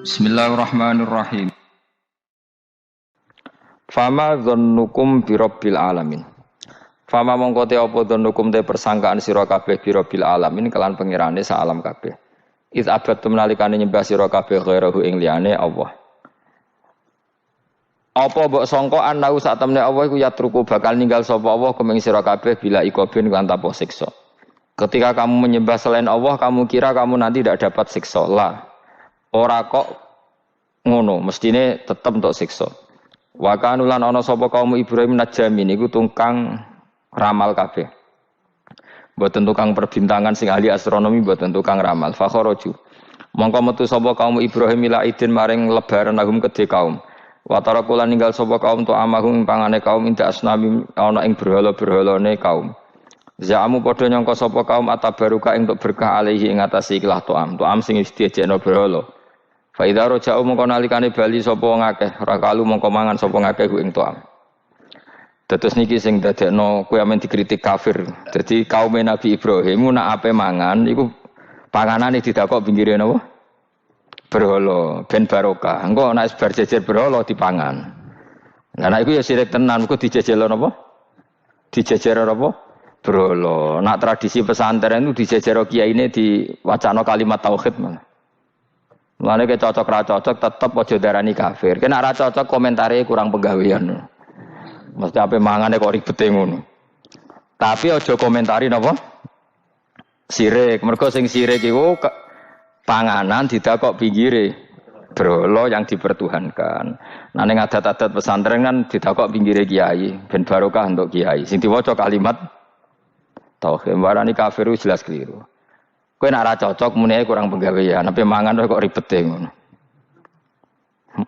Bismillahirrahmanirrahim. Fama dzannukum birabbil alamin. Fama mongko te apa dzannukum te persangkaan sira kabeh birabbil alamin kelan pengirane sak alam kabeh. Iz abadtum nalikane nyembah sira kabeh ghairahu ing liyane Allah. Apa mbok sangka ana sak temne Allah iku yatruku bakal ninggal sapa Allah kumeng sira kabeh bila ikobin kan tanpa siksa. Ketika kamu menyembah selain Allah, kamu kira kamu nanti tidak dapat siksa. Lah. Ora kok ngono, mestine tetep untuk siksa. Wa kanulan ana sapa kaum Ibrahim Najami niku tukang ramal kabeh. Mboten tukang perbintangan sing ahli astronomi, mboten tukang ramal. Fa kharaju. Mongko metu sapa kaum Ibrahim ila idin maring lebaran lahum kedhe kaum. Wa tarakulan ninggal sapa kaum to amahum pangane kaum inda asnami ana ing berhala-berhalane kaum. Za'amu padha nyangka sapa kaum atabaruka ing untuk berkah alaihi ing atase ikhlas to'am sing wis diejekno berhala. Fa idza raja'u mongko nalikane bali sapa wong akeh rakalu mongko mangan sapa ngakeh ing to'am. Dados niki sing dadekno kowe amen dikritik kafir. Dadi kaum Nabi Ibrahim nak ape mangan iku panganane didakok pinggire napa? Berhala ben barokah. Engko nek bar jejer berhala dipangan. Lah nek iku ya sirik tenan, iku dijejelo napa? Dijejero napa? Berhala. Nak tradisi pesantren itu dijejero kiyaine diwacana kalimat tauhid malah. Mulane ke cocok ra cocok tetep aja darani kafir. Kena ra cocok komentare kurang penggawean. Mesti ape mangane kok ribete ngono. Tapi aja komentari napa? Sirik. Mergo sing sirik iku panganan didakok pinggire berhala yang dipertuhankan. Nah ning adat-adat pesantren kan didakok pinggire kiai ben barokah untuk kiai. Sing diwaca kalimat tauhid warani kafir jelas keliru. Kowe nek ora cocok muni kurang penggawean, ape mangan kok ribete ngono.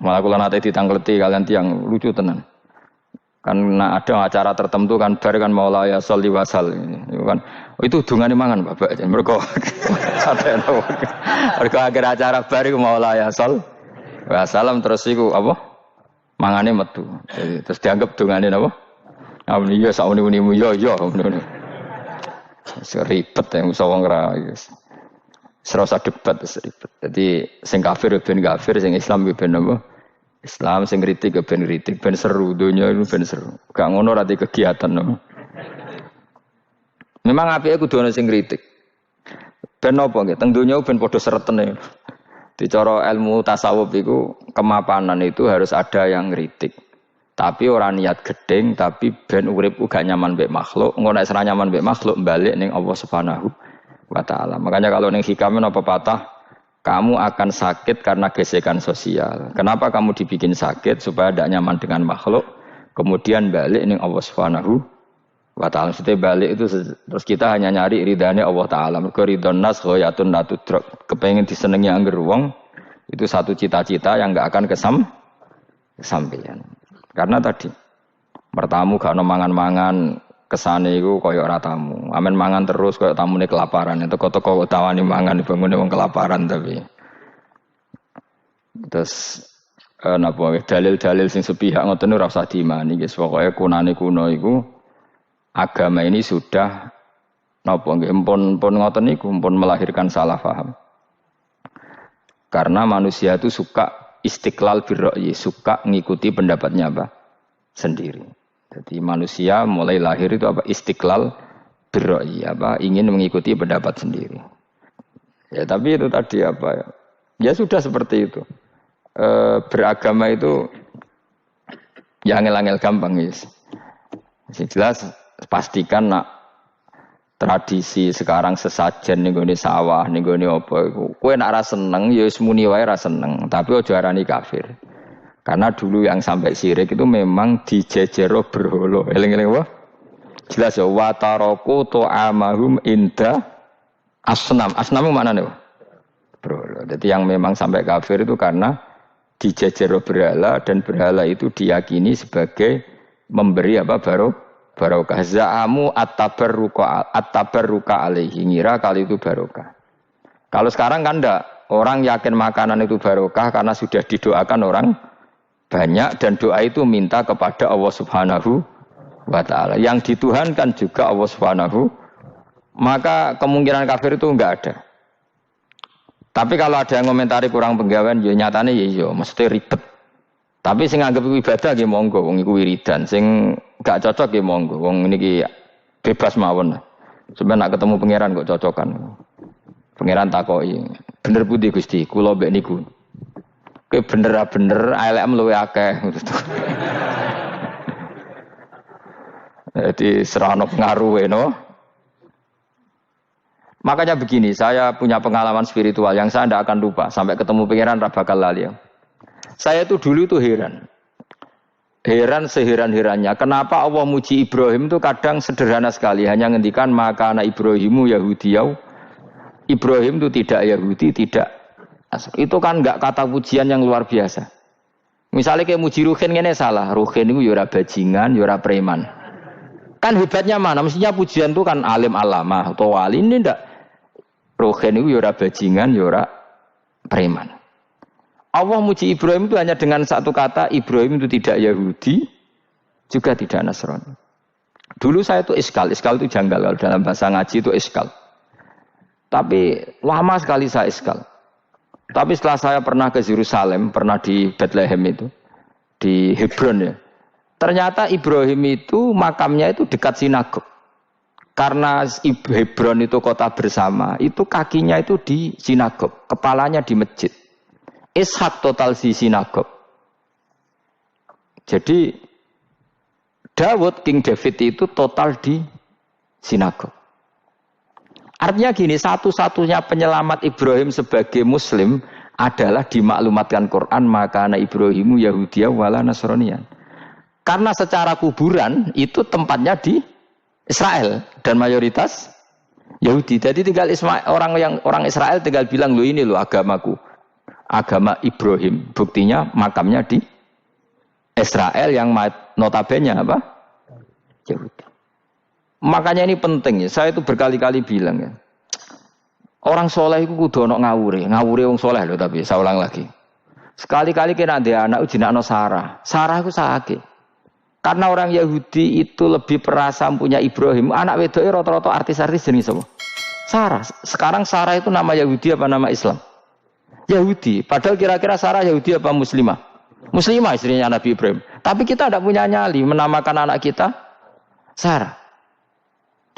Malah kula nate ditangleti kalian tiang lucu tenan. Kan ada acara tertentu kan bar kan maulaya sholli wasal itu kan. Oh, itu dungane mangan Bapak. Mergo mergo akhir acara bar iku maulaya shol wasalam terus iku apa? Mangane metu. Jadi, terus dianggap dungane napa? Amun iya sak uni-unimu yo ngono. Seribet yang usah wong ra serasa debat seribet. Jadi sing kafir ben kafir, sing Islam ben apa? Islam sing kritik ben kritik, ben seru donya itu ben seru. Gak ngono ra kegiatan no. Memang apike kudu ana sing kritik. Ben apa nggih? Teng donya ben padha seretene. Di cara ilmu tasawuf iku kemapanan itu harus ada yang kritik. Tapi orang niat gedeng, tapi ben urip uga nyaman mbek makhluk. Engko nek ora nyaman mbek makhluk balik ning Allah Subhanahu wa taala. Makanya kalau ning hikam apa patah, kamu akan sakit karena gesekan sosial. Kenapa kamu dibikin sakit supaya tidak nyaman dengan makhluk? Kemudian balik ning Allah Subhanahu wa taala. Maksudnya balik itu terus kita hanya nyari ridane Allah taala. Mergo ridon nas ghayatun la tudrak. Kepengin disenengi angger wong itu satu cita-cita yang enggak akan kesampaian. Karena tadi mertamu gak ono mangan-mangan kesane iku kaya ora tamu. Amen mangan terus kaya tamune kelaparan. Teko-teko tawani mangan bangune wong kelaparan tapi. Terus napa dalil-dalil sing sepihak ngoten ora usah diimani guys. Pokoke kunane kuno iku agama ini sudah napa nggih pun ngoten niku pun melahirkan salah paham. Karena manusia itu suka istiqlal birra'yi, suka ngikuti pendapatnya apa? Sendiri. Jadi manusia mulai lahir itu apa? Istiqlal birra'yi, apa? Ingin mengikuti pendapat sendiri. Ya tapi itu tadi apa ya? Ya sudah seperti itu. Beragama itu ya angel-angel gampang guys. Jelas pastikan nak tradisi sekarang sesajen ning gone sawah ning gone apa iku kowe nek ora seneng ya wis muni wae ora seneng tapi aja arani kafir karena dulu yang sampai syirik itu memang dijejero berhala eling-eling wae jelas ya wa taraku ta'amahum inda asnam maknane berhala jadi yang memang sampai kafir itu karena dijejero berhala dan berhala itu diyakini sebagai memberi apa barokah za'amu at-tabarruka alaihi ngira kali itu barokah. Kalau sekarang kan enggak, orang yakin makanan itu barokah karena sudah didoakan orang banyak dan doa itu minta kepada Allah Subhanahu wa taala. Yang dituhankan juga Allah Subhanahu, maka kemungkinan kafir itu enggak ada. Tapi kalau ada yang komentari kurang penggawean, ya nyatane ya iya, mesti ribet. Tapi sing anggap iku ibadah nggih monggo, wong iku wiridan. Sing gak cocok nggih monggo, wong niki bebas mawon. Sampeyan nak ketemu pangeran kok cocokan. Pangeran takoki, bener pundi Gusti? Kula mbek niku. Kowe bener elek luwe akeh. Jadi serana pengaruh no. Makanya begini, saya punya pengalaman spiritual yang saya tidak akan lupa sampai ketemu pangeran ra bakal lali. Saya itu dulu itu heran seheran-herannya. Kenapa Allah muji Ibrahim itu kadang sederhana sekali, hanya ngendikan maka anak Ibrahimu Yahudiyau. Ibrahim itu tidak Yahudi, tidak. Itu kan enggak kata pujian yang luar biasa. Misalnya kayak muji Ruhin ini salah. Ruhin itu yura bajingan, yura preman. Kan hebatnya mana? Mestinya pujian itu kan alim alama atau wali, ini enggak. Ruhin itu yura bajingan, yura preman. Allah muji Ibrahim itu hanya dengan satu kata, Ibrahim itu tidak Yahudi, juga tidak Nasrani. Dulu saya itu iskal itu janggal, kalau dalam bahasa ngaji itu iskal. Tapi lama sekali saya iskal. Tapi setelah saya pernah ke Yerusalem, pernah di Bethlehem itu, di Hebron ya. Ternyata Ibrahim itu makamnya itu dekat sinagog. Karena Hebron itu kota bersama, itu kakinya itu di sinagog, kepalanya di masjid. Ishak total di sinagog. Jadi King David itu total di sinagog. Artinya gini, satu-satunya penyelamat Ibrahim sebagai Muslim adalah dimaklumatkan Quran, maka anak Ibrahimu Yahudiyah wala Nasraniyan. Karena secara kuburan itu tempatnya di Israel dan mayoritas Yahudi. Jadi tinggal orang Israel tinggal bilang lo ini lo agamaku, agama Ibrahim. Buktinya makamnya di Israel yang notabene apa? Yahudi. Makanya ini penting ya. Saya itu berkali-kali bilang ya. Orang soleh itu kudu ono ngawure wong soleh loh, tapi saya ulang lagi. Sekali-kali kena dia anak jinakno Sarah. Sarah itu sakit. Karena orang Yahudi itu lebih perasa punya Ibrahim. Anak wedoknya rata-rata artis-artis jenis apa? Sarah. Sekarang Sarah itu nama Yahudi apa nama Islam? Yahudi. Padahal kira-kira Sarah Yahudi apa Muslimah? Muslimah istrinya Nabi Ibrahim. Tapi kita tidak punya nyali menamakan anak kita Sarah.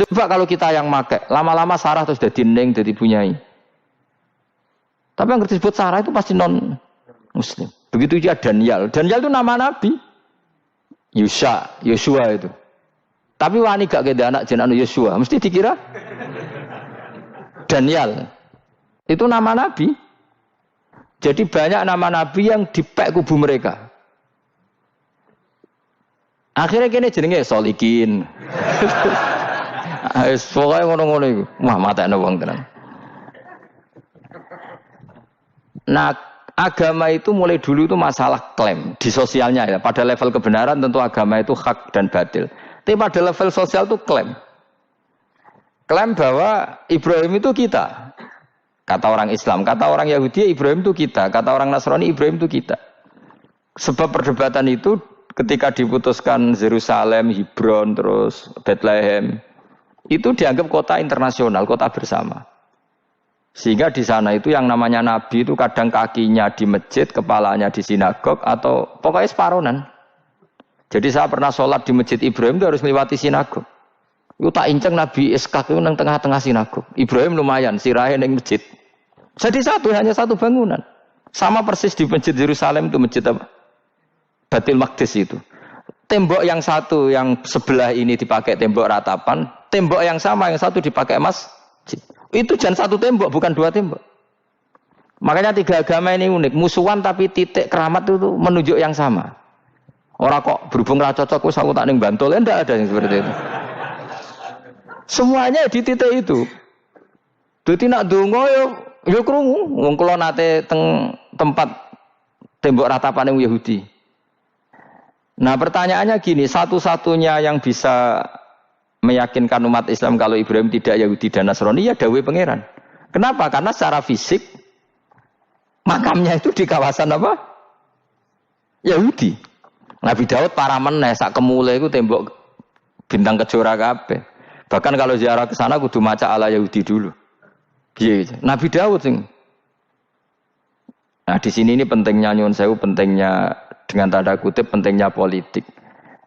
Coba kalau kita yang make, lama-lama Sarah terus jadi neng, jadi punyai. Tapi yang disebut Sarah itu pasti non Muslim. Begitu juga Daniel. Daniel itu nama Nabi. Yosua itu. Tapi wani gak keda anak jenenge Yosua, mesti dikira Daniel. Itu nama Nabi. Jadi banyak nama Nabi yang dipek kubu mereka. Akhirnya kene jenenge Solikin. Pokoke ngono-ngono iku. Wah, matekno wong tenan. Nah, agama itu mulai dulu itu masalah klaim di sosialnya ya. Pada level kebenaran tentu agama itu hak dan batil. Tapi pada level sosial itu klaim. Klaim bahwa Ibrahim itu kita. Kata orang Islam, kata orang Yahudi Ibrahim itu kita, kata orang Nasrani Ibrahim itu kita. Sebab perdebatan itu ketika diputuskan Yerusalem, Hebron, terus Bethlehem, itu dianggap kota internasional, kota bersama. Sehingga di sana itu yang namanya Nabi itu kadang kakinya di masjid, kepalanya di sinagog, atau pokoknya separonan. Jadi saya pernah sholat di masjid Ibrahim itu harus melewati sinagog. Itu tak inceng Nabi Iskak itu nang tengah-tengah sinagog. Ibrahim lumayan, sirahe nang masjid. Jadi hanya satu bangunan. Sama persis di masjid Yerusalem itu masjid apa? Baitul Maqdis itu. Tembok yang satu yang sebelah ini dipakai tembok ratapan, tembok yang sama yang satu dipakai masjid. Itu jangan satu tembok, bukan dua tembok. Makanya tiga agama ini unik, musuhan tapi titik keramat itu menunjuk yang sama. Orang kok berhubung ra cocok wis aku tak ning Bantul, enggak ada yang seperti itu. Semuanya di titik itu. Dadi nak donga yo krungu, wong kula nate teng tempat tembok ratapan Yahudi. Nah, pertanyaannya gini, satu-satunya yang bisa meyakinkan umat Islam kalau Ibrahim tidak Yahudi dan Nasrani ya dawuh pangeran. Kenapa? Karena secara fisik makamnya itu di kawasan apa? Yahudi. Nabi Daud para meneh sak kemule iku tembok bintang kejora kabeh. Bahkan kalau ziarah ke sana kudu maca ala Yahudi dulu. Piye? Nabi Daud sing Nah, di sini ini pentingnya nyuwun sewu, pentingnya dengan tanda kutip pentingnya politik.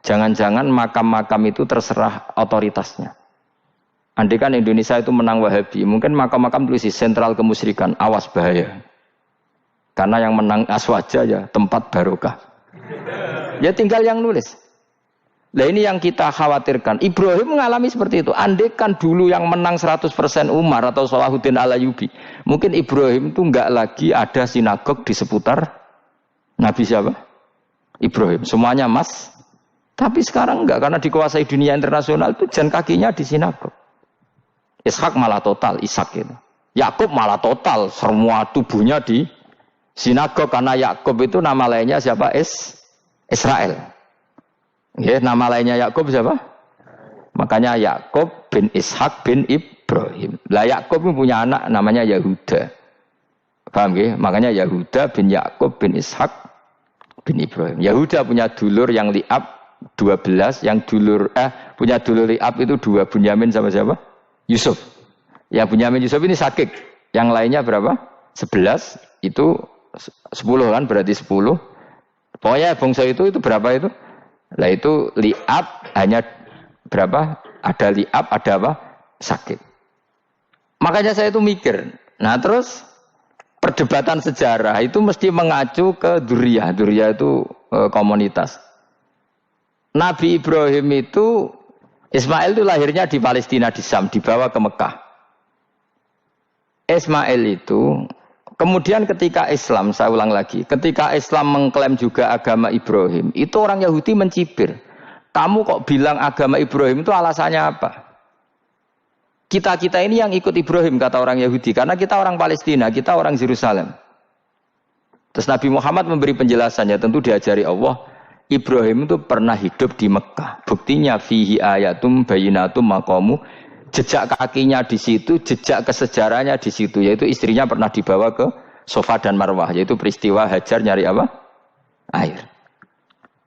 Jangan-jangan makam-makam itu terserah otoritasnya. Andai kan Indonesia itu menang Wahabi, mungkin makam-makam tulis sentral kemusyrikan, awas bahaya. Karena yang menang Aswaja ya tempat barokah. Ya tinggal yang nulis. Nah ini yang kita khawatirkan. Ibrahim mengalami seperti itu. Andai kan dulu yang menang 100% Umar atau Salahuddin Al-Ayyubi, mungkin Ibrahim itu enggak lagi ada sinagog di seputar Nabi siapa? Ibrahim. Semuanya emas. Tapi sekarang enggak, karena dikuasai dunia internasional itu jan kakinya di sinagog. Ishak malah total, Ishak itu. Yakub malah total, semua tubuhnya di sinagog, karena Yakub itu nama lainnya siapa? Israel. Ya, nama lainnya Yakub siapa? Makanya Yakub bin Ishak bin Ibrahim. Lah Yakub punya anak namanya Yahuda. Paham ya? Makanya Yahuda bin Yakub bin Ishak bin Ibrahim. Yahuda punya dulur yang li'ab 12, yang punya dulur li'ab itu 2, Bunyamin sama siapa? Yusuf. Ya Bunyamin Yusuf ini sakit. Yang lainnya berapa? 11, itu 10 kan, berarti 10. Pokoknya bangsa itu berapa itu? Lah itu li'ab hanya berapa? Ada li'ab, ada apa? Sakit. Makanya saya itu mikir. Nah terus perdebatan sejarah itu mesti mengacu ke Duriyah. Duriyah itu komunitas. Nabi Ibrahim itu, Ismail itu lahirnya di Palestina, di Syam, dibawa ke Mekah. Ismail itu kemudian ketika Islam, saya ulang lagi, ketika Islam mengklaim juga agama Ibrahim, itu orang Yahudi mencibir. Kamu kok bilang agama Ibrahim itu alasannya apa? Kita-kita ini yang ikut Ibrahim, kata orang Yahudi, karena kita orang Palestina, kita orang Yerusalem. Terus Nabi Muhammad memberi penjelasannya, tentu diajari Allah, Ibrahim itu pernah hidup di Mekah. Buktinya fihi ayatum bayinatum maqamu, jejak kakinya di situ, jejak kesejarahnya di situ, yaitu istrinya pernah dibawa ke Safa dan Marwah, yaitu peristiwa Hajar nyari apa? Air.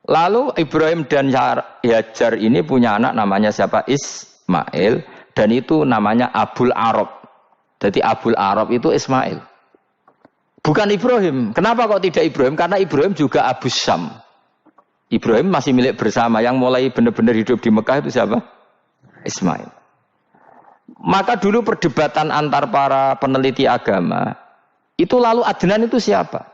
Lalu Ibrahim dan Hajar ini punya anak namanya siapa? Ismail, dan itu namanya Abul Arab. Jadi Abul Arab itu Ismail. Bukan Ibrahim. Kenapa kok tidak Ibrahim? Karena Ibrahim juga Abu Syam. Ibrahim masih milik bersama. Yang mulai benar-benar hidup di Mekah itu siapa? Ismail. Maka dulu perdebatan antar para peneliti agama, itu lalu Adnan itu siapa?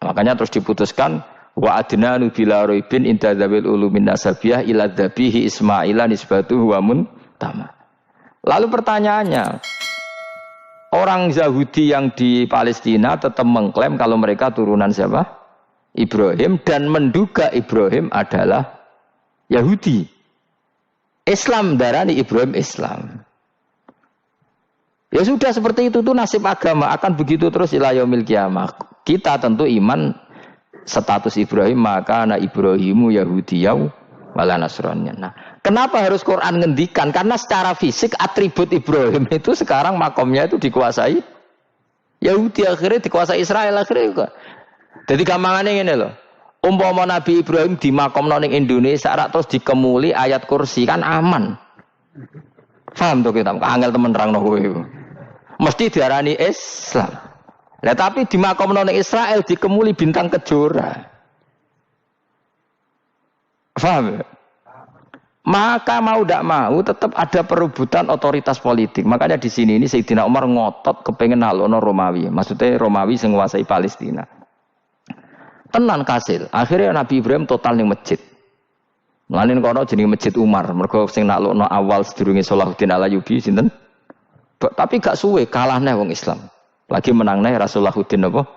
Makanya terus diputuskan, wa adnanu bila roibin inda dzawil ulumin nasabiyah ila dzabihi Ismaila nisbatuhu wa muntama. Lalu pertanyaannya, orang Yahudi yang di Palestina tetap mengklaim kalau mereka turunan siapa? Ibrahim, dan menduga Ibrahim adalah Yahudi. Islam darani Ibrahim Islam. Ya sudah seperti itu tuh nasib agama, akan begitu terus ila yaumil qiyamah. Kita tentu iman status Ibrahim, maka anak Ibrahimu Yahudiyau wala Nasraniyah. Nah, kenapa harus Quran ngendikan? Karena secara fisik atribut Ibrahim itu sekarang makomnya itu dikuasai Yahudi, akhirnya dikuasai Israel akhirnya juga. Jadi gampangannya ngene loh. Umpama Nabi Ibrahim di makom ning Indonesia terus dikemuli ayat kursi kan aman. Paham tuh kita? Angel temen nerangno kowe. Mesti diarani Islam. Lah tapi di makom ning Israel dikemuli bintang kejora. Paham? Maka mau tidak mau tetap ada perebutan otoritas politik. Makanya di sini ini Sayyidina Umar ngotot kepengen nalono Romawi. Maksudnya Romawi sing nguasai Palestina. Tenan kasil. Akhirnya Nabi Ibrahim total ning masjid. Mulanin kono jenenge Masjid Umar. Mergo sing naklukno awal sedurunge Salahuddin Al-Ayyubi sinten? Tapi gak suwe kalah neh wong Islam. Lagi menang neh Rasulullahuddin apa?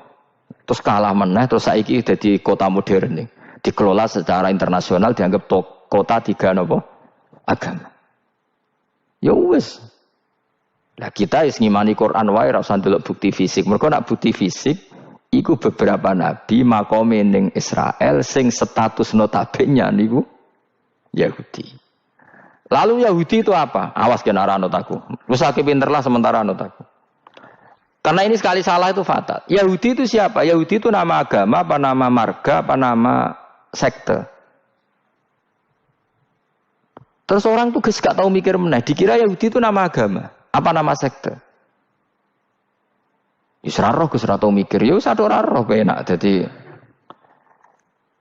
Terus kalah meneh terus saiki dadi kota modern nih. Dikelola secara internasional dianggap kota tiga napa? Agama. Ya wis. Lah kita wis ngimani Quran wae ora usah ndelok bukti fisik. Mergo nek bukti fisik iku beberapa nabi makome ning Israel sing status notabene niku Yahudi. Lalu Yahudi itu apa? Awas kena anut aku. Wis akeh pinterlah sementara anut aku. Karena ini sekali salah itu fatal. Yahudi itu siapa? Yahudi itu nama agama, apa nama marga, apa nama sekte. Terus orang tuh gak tahu mikir meneh. Dikira Yahudi itu nama agama, apa nama sekte. Wis ra roh Gus ra tau mikir, ya wis ora roh penak. Dadi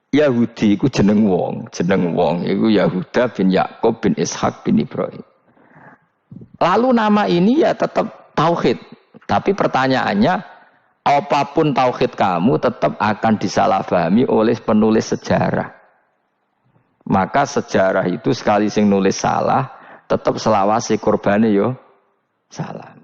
Yahudi iku jeneng wong iku Yahuda bin Yakub bin Ishak bin Ibrahim. Lalu nama ini ya tetap tauhid. Tapi pertanyaannya, apapun tauhid kamu tetap akan disalahpahami oleh penulis sejarah. Maka sejarah itu sekali sing nulis salah, tetap selawase korbane yo salah.